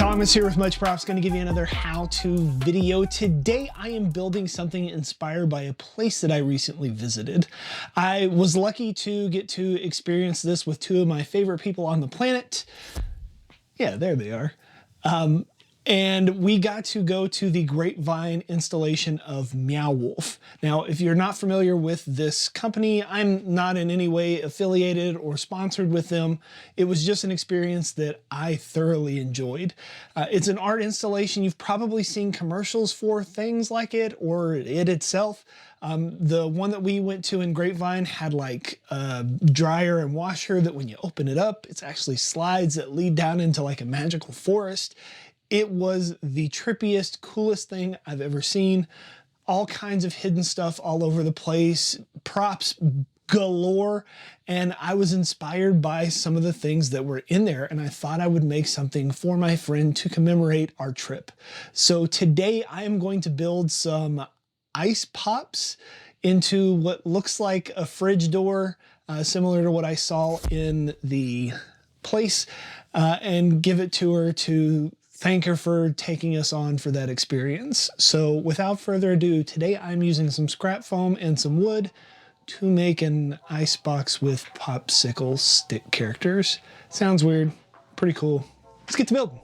Thomas here with Much Props, going to give you another how-to video. Today I am building something inspired by a place that I recently visited. I was lucky to get to experience this with two of my favorite people on the planet. Yeah, there they are. And we got to go to the Grapevine installation of Meow Wolf. Now, if you're not familiar with this company, I'm not in any way affiliated or sponsored with them. It was just an experience that I thoroughly enjoyed. It's an art installation. You've probably seen commercials for things like it or it itself. The one that we went to in Grapevine had like a dryer and washer that when you open it up, it's actually slides that lead down into like a magical forest. It was the trippiest, coolest thing I've ever seen. All kinds of hidden stuff all over the place, props galore, and I was inspired by some of the things that were in there, and I thought I would make something for my friend to commemorate our trip. So today I am going to build some ice pops into what looks like a fridge door, similar to what I saw in the place, and give it to her to thank her for taking us on for that experience. So without further ado, today I'm using some scrap foam and some wood to make an ice box with popsicle stick characters. Sounds weird, pretty cool. Let's get to building.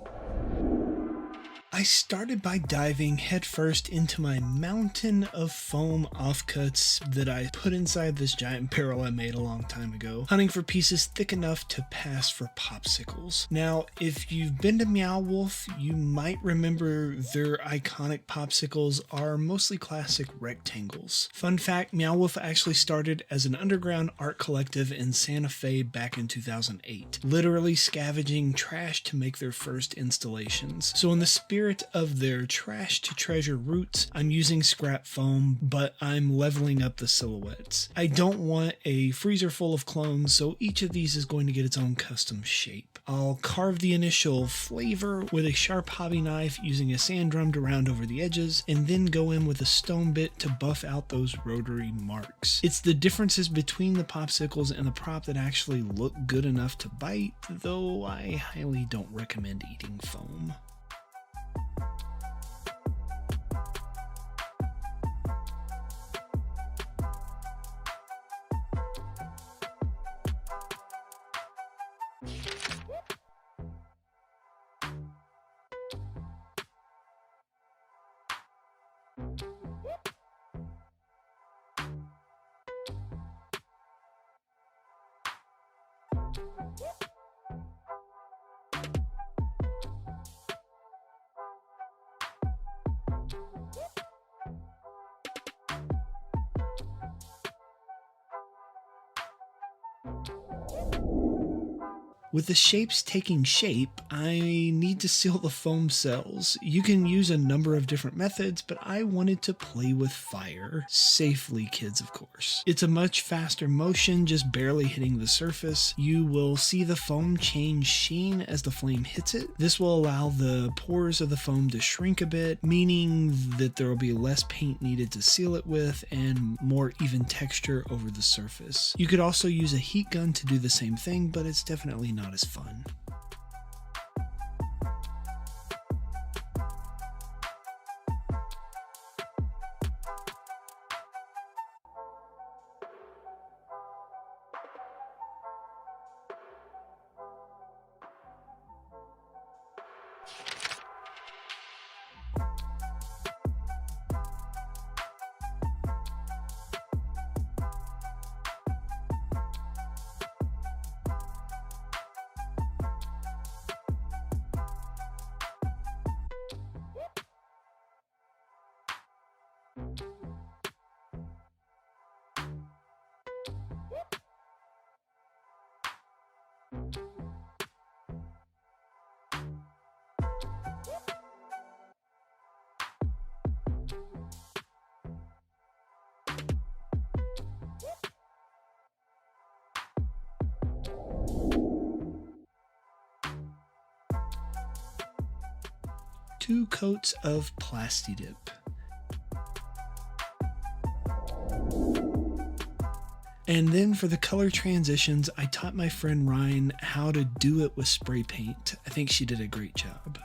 I started by diving headfirst into my mountain of foam offcuts that I put inside this giant barrel I made a long time ago, hunting for pieces thick enough to pass for popsicles. Now, if you've been to Meow Wolf, you might remember their iconic popsicles are mostly classic rectangles. Fun fact, Meow Wolf actually started as an underground art collective in Santa Fe back in 2008, literally scavenging trash to make their first installations. So in the spirit of their trash to treasure roots, I'm using scrap foam, but I'm leveling up the silhouettes. I don't want a freezer full of clones, so each of these is going to get its own custom shape. I'll carve the initial flavor with a sharp hobby knife using a sand drum to round over the edges, and then go in with a stone bit to buff out those rotary marks. It's the differences between the popsicles and the prop that actually look good enough to bite, though I highly don't recommend eating foam. With the shapes taking shape, I need to seal the foam cells. You can use a number of different methods, but I wanted to play with fire. Safely, kids, of course. It's a much faster motion, just barely hitting the surface. You will see the foam change sheen as the flame hits it. This will allow the pores of the foam to shrink a bit, meaning that there will be less paint needed to seal it with and more even texture over the surface. You could also use a heat gun to do the same thing, but it's definitely not as fun. Two coats of Plasti-Dip. And then for the color transitions, I taught my friend Ryan how to do it with spray paint. I think she did a great job.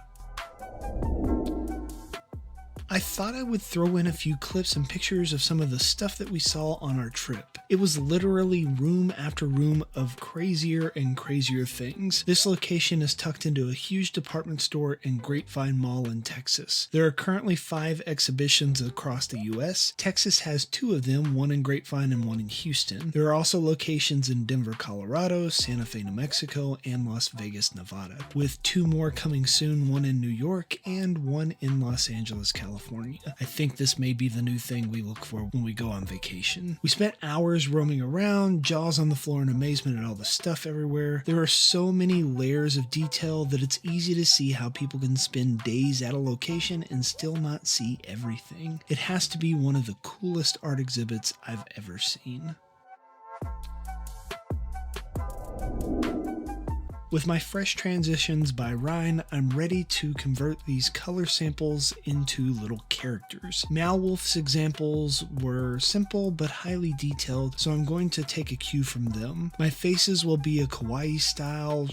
I thought I would throw in a few clips and pictures of some of the stuff that we saw on our trip. It was literally room after room of crazier and crazier things. This location is tucked into a huge department store in Grapevine Mall in Texas. There are currently 5 exhibitions across the US. Texas has 2 of them, one in Grapevine and one in Houston. There are also locations in Denver, Colorado, Santa Fe, New Mexico, and Las Vegas, Nevada, with 2 more coming soon, one in New York and one in Los Angeles, California. I think this may be the new thing we look for when we go on vacation. We spent hours roaming around, jaws on the floor in amazement at all the stuff everywhere. There are so many layers of detail that it's easy to see how people can spend days at a location and still not see everything. It has to be one of the coolest art exhibits I've ever seen. With my fresh transitions by Ryan, I'm ready to convert these color samples into little characters. Meow Wolf's examples were simple but highly detailed, so I'm going to take a cue from them. My faces will be a kawaii style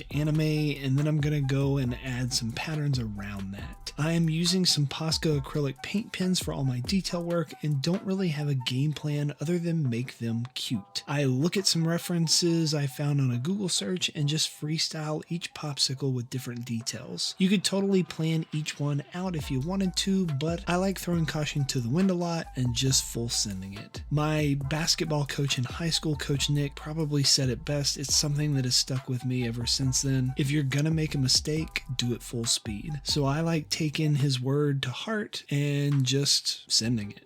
/ anime, and then I'm going to go and add some patterns around that. I am using some Posca acrylic paint pens for all my detail work and don't really have a game plan other than make them cute. I look at some references I found on a Google search and just freestyle each popsicle with different details. You could totally plan each one out if you wanted to, but I like throwing caution to the wind a lot and just full sending it. My basketball coach in high school, Coach Nick, probably said it best. It's something that has stuck with me ever since then. If you're gonna make a mistake, do it full speed. So I like taking his word to heart and just sending it.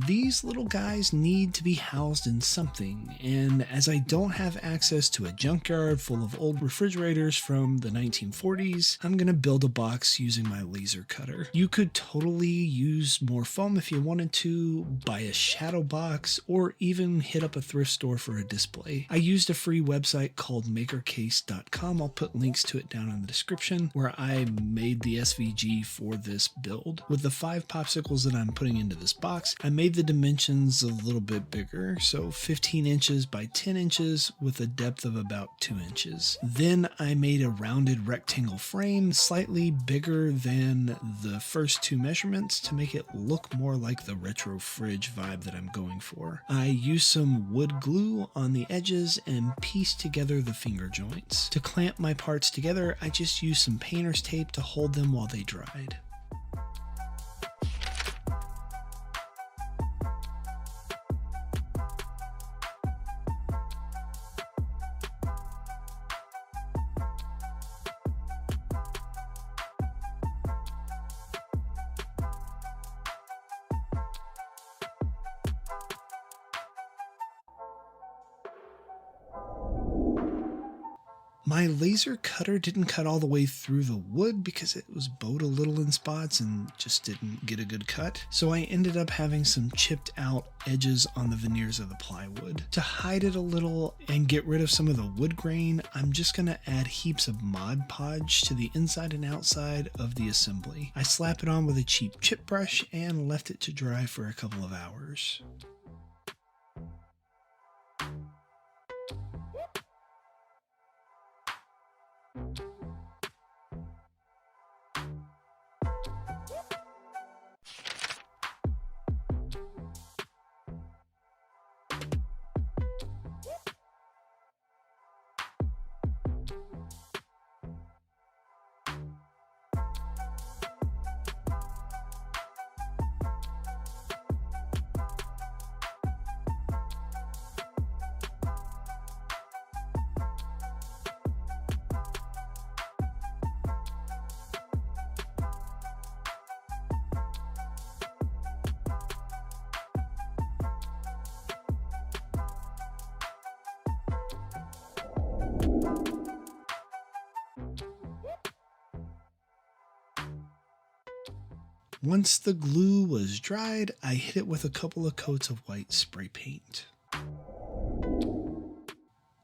These little guys need to be housed in something, and as I don't have access to a junkyard full of old refrigerators from the 1940s, I'm gonna build a box using my laser cutter. You could totally use more foam if you wanted to, buy a shadow box, or even hit up a thrift store for a display. I used a free website called MAKERCASE.com. I'll put links to it down in the description, where I made the SVG for this build. With the 5 popsicles that I'm putting into this box, I made the dimensions a little bit bigger, so 15 inches by 10 inches with a depth of about 2 inches. Then I made a rounded rectangle frame slightly bigger than the first 2 measurements to make it look more like the retro fridge vibe that I'm going for. I used some wood glue on the edges and pieced together the finger joints. To clamp my parts together, I just used some painter's tape to hold them while they dried. My laser cutter didn't cut all the way through the wood because it was bowed a little in spots and just didn't get a good cut. So I ended up having some chipped out edges on the veneers of the plywood. To hide it a little and get rid of some of the wood grain, I'm just going to add heaps of Mod Podge to the inside and outside of the assembly. I slap it on with a cheap chip brush and left it to dry for a couple of hours. Once the glue was dried, I hit it with a couple of coats of white spray paint.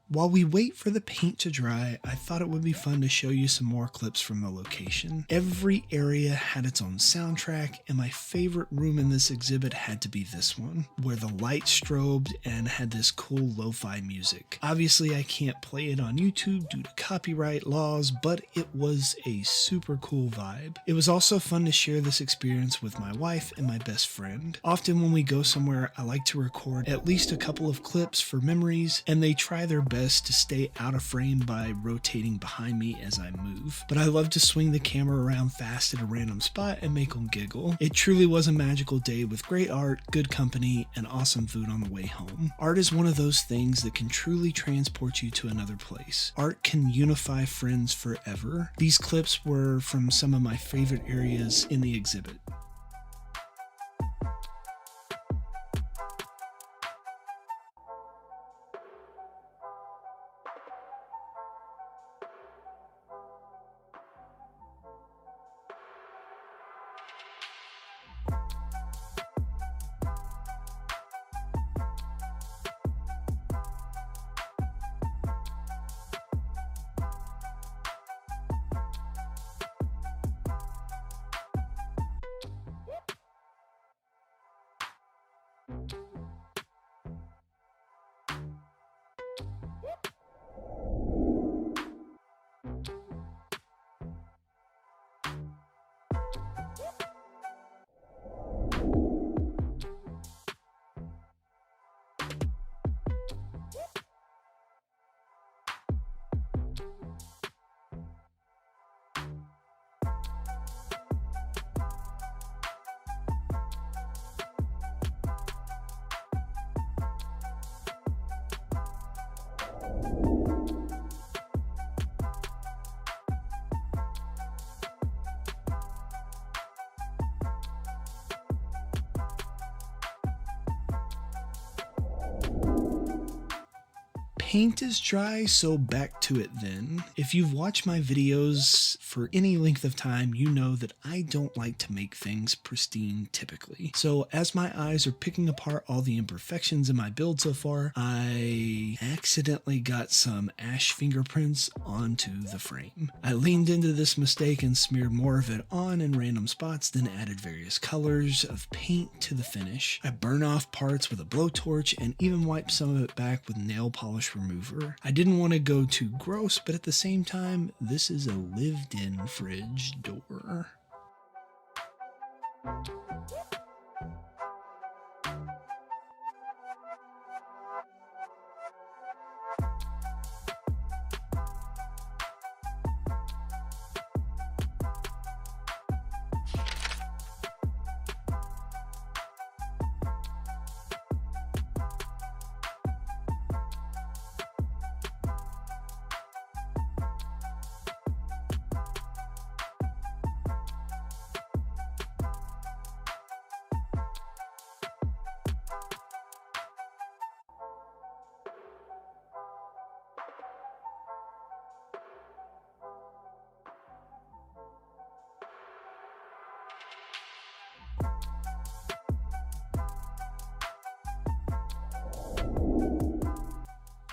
While we wait for the paint to dry, I thought it would be fun to show you some more clips from the location. Every area had its own soundtrack, and my favorite room in this exhibit had to be this one, where the light strobed and had this cool lo-fi music. Obviously, I can't play it on YouTube due to copyright laws, but it was a super cool vibe. It was also fun to share this experience with my wife and my best friend. Often when we go somewhere, I like to record at least a couple of clips for memories, and they try their best to stay out of frame by rotating behind me as I move. But I love to swing the camera around fast at a random spot and make them giggle. It truly was a magical day with great art, good company, and awesome food on the way home. Art is one of those things that can truly transport you to another place. Art can unify friends forever. These clips were from some of my favorite areas in the exhibit. Paint is dry, so back to it then. If you've watched my videos for any length of time, you know that I don't like to make things pristine typically. So as my eyes are picking apart all the imperfections in my build so far, I accidentally got some ash fingerprints onto the frame. I leaned into this mistake and smeared more of it on in random spots, then added various colors of paint to the finish. I burned off parts with a blowtorch and even wiped some of it back with nail polish remover. I didn't want to go too gross, but at the same time, this is a lived-in fridge door.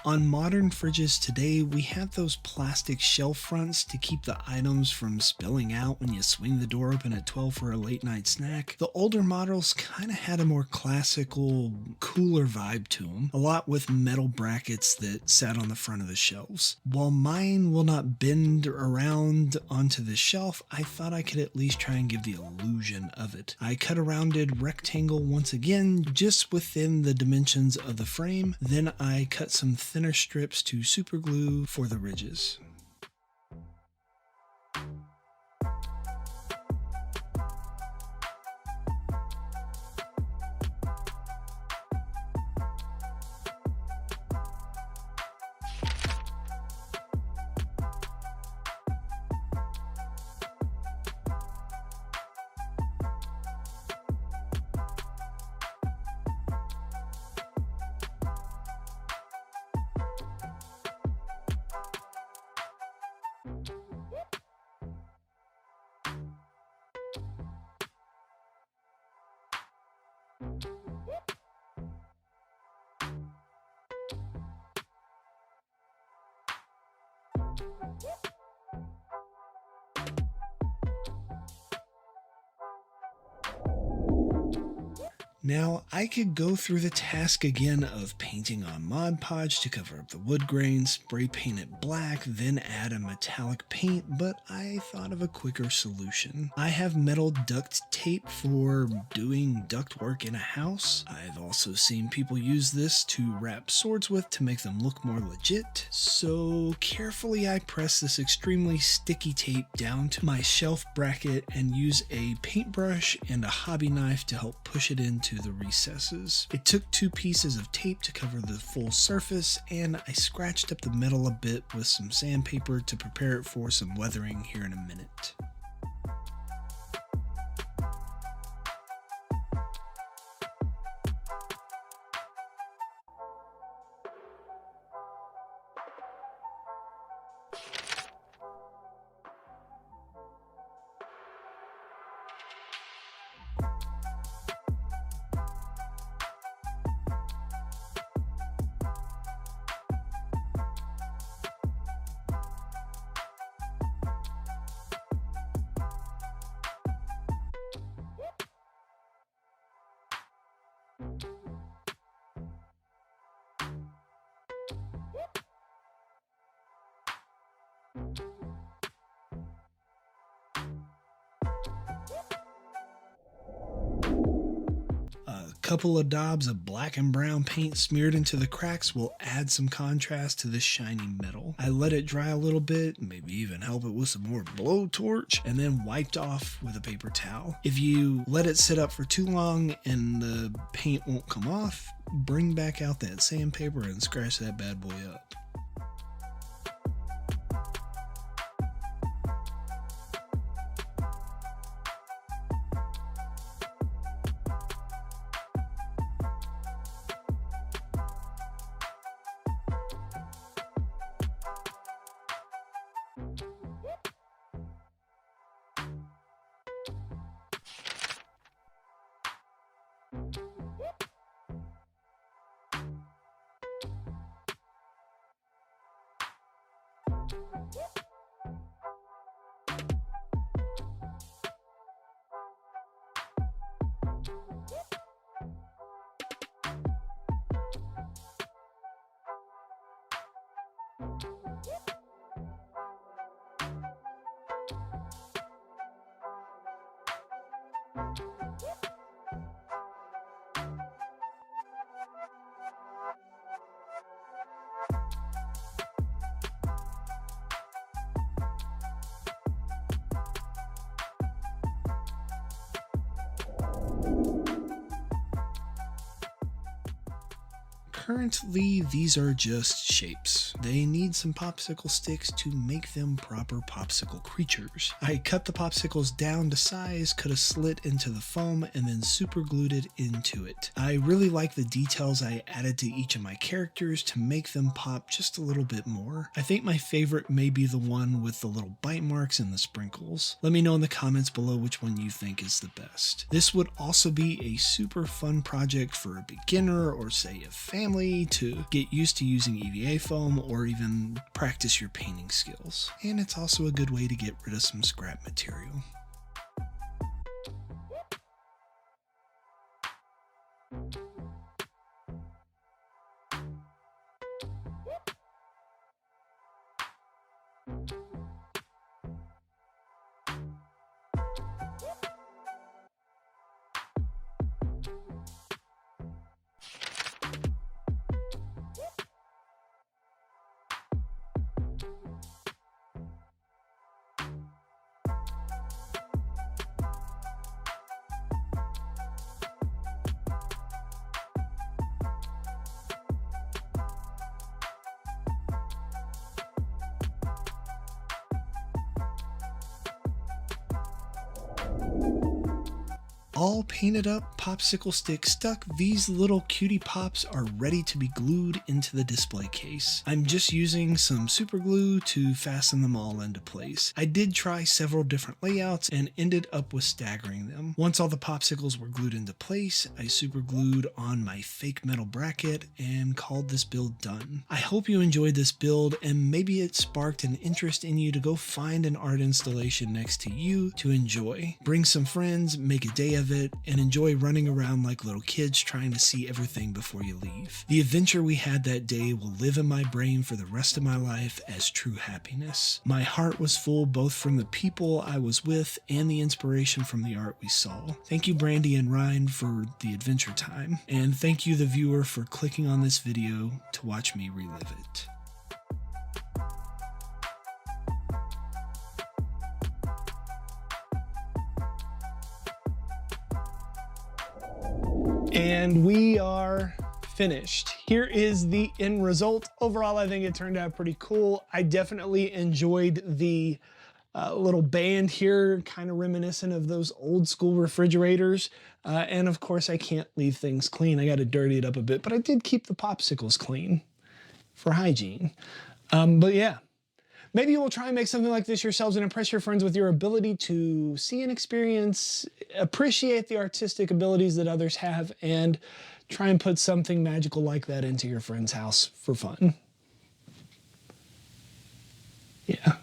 On modern fridges today, we have those plastic shelf fronts to keep the items from spilling out when you swing the door open at 12 for a late night snack. The older models kind of had a more classical, cooler vibe to them, a lot with metal brackets that sat on the front of the shelves. While mine will not bend around onto the shelf, I thought I could at least try and give the illusion of it. I cut a rounded rectangle once again, just within the dimensions of the frame, then I cut some thinner strips to super glue for the ridges. Now, I could go through the task again of painting on Mod Podge to cover up the wood grain, spray paint it black, then add a metallic paint, but I thought of a quicker solution. I have metal duct tape for doing duct work in a house. I've also seen people use this to wrap swords with to make them look more legit. So carefully I press this extremely sticky tape down to my shelf bracket and use a paintbrush and a hobby knife to help push it into the recesses. It took 2 pieces of tape to cover the full surface, and I scratched up the metal a bit with some sandpaper to prepare it for some weathering here in a minute. A couple of daubs of black and brown paint smeared into the cracks will add some contrast to this shiny metal. I let it dry a little bit, maybe even help it with some more blowtorch, and then wiped off with a paper towel. If you let it sit up for too long and the paint won't come off, bring back out that sandpaper and scratch that bad boy up. Currently, these are just shapes. They need some popsicle sticks to make them proper popsicle creatures. I cut the popsicles down to size, cut a slit into the foam, and then super glued it into it. I really like the details I added to each of my characters to make them pop just a little bit more. I think my favorite may be the one with the little bite marks and the sprinkles. Let me know in the comments below which one you think is the best. This would also be a super fun project for a beginner or say a family to get used to using EVA foam or even practice your painting skills. And it's also a good way to get rid of some scrap material. All painted up, popsicle stick stuck, these little cutie pops are ready to be glued into the display case. I'm just using some super glue to fasten them all into place. I did try several different layouts and ended up with staggering them. Once all the popsicles were glued into place, I super glued on my fake metal bracket and called this build done. I hope you enjoyed this build and maybe it sparked an interest in you to go find an art installation next to you to enjoy. Bring some friends, make a day of of it and enjoy running around like little kids trying to see everything before you leave. The adventure we had that day will live in my brain for the rest of my life as true happiness. My heart was full both from the people I was with and the inspiration from the art we saw. Thank you, Brandy and Ryan, for the adventure time, and thank you, the viewer, for clicking on this video to watch me relive it. And we are finished. Here is the end result. Overall, I think it turned out pretty cool. I definitely enjoyed the little band here, kind of reminiscent of those old school refrigerators. And of course, I can't leave things clean. I got to dirty it up a bit, but I did keep the popsicles clean for hygiene. But yeah. Maybe you will try and make something like this yourselves and impress your friends with your ability to see and experience, appreciate the artistic abilities that others have, and try and put something magical like that into your friend's house for fun. Yeah.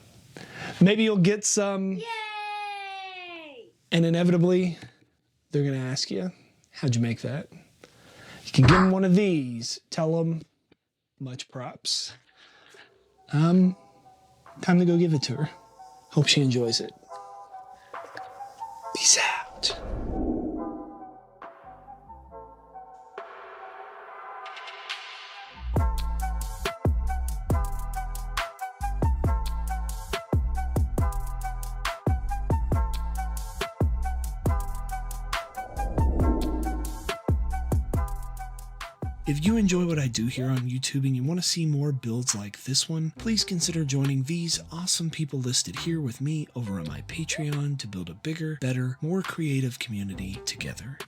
Maybe you'll get some. Yay! And inevitably, they're going to ask you, how'd you make that? You can give them one of these. Tell them, much props. Time to go give it to her. Hope she enjoys it. Peace out. If you enjoy what I do here on YouTube and you want to see more builds like this one, please consider joining these awesome people listed here with me over on my Patreon to build a bigger, better, more creative community together.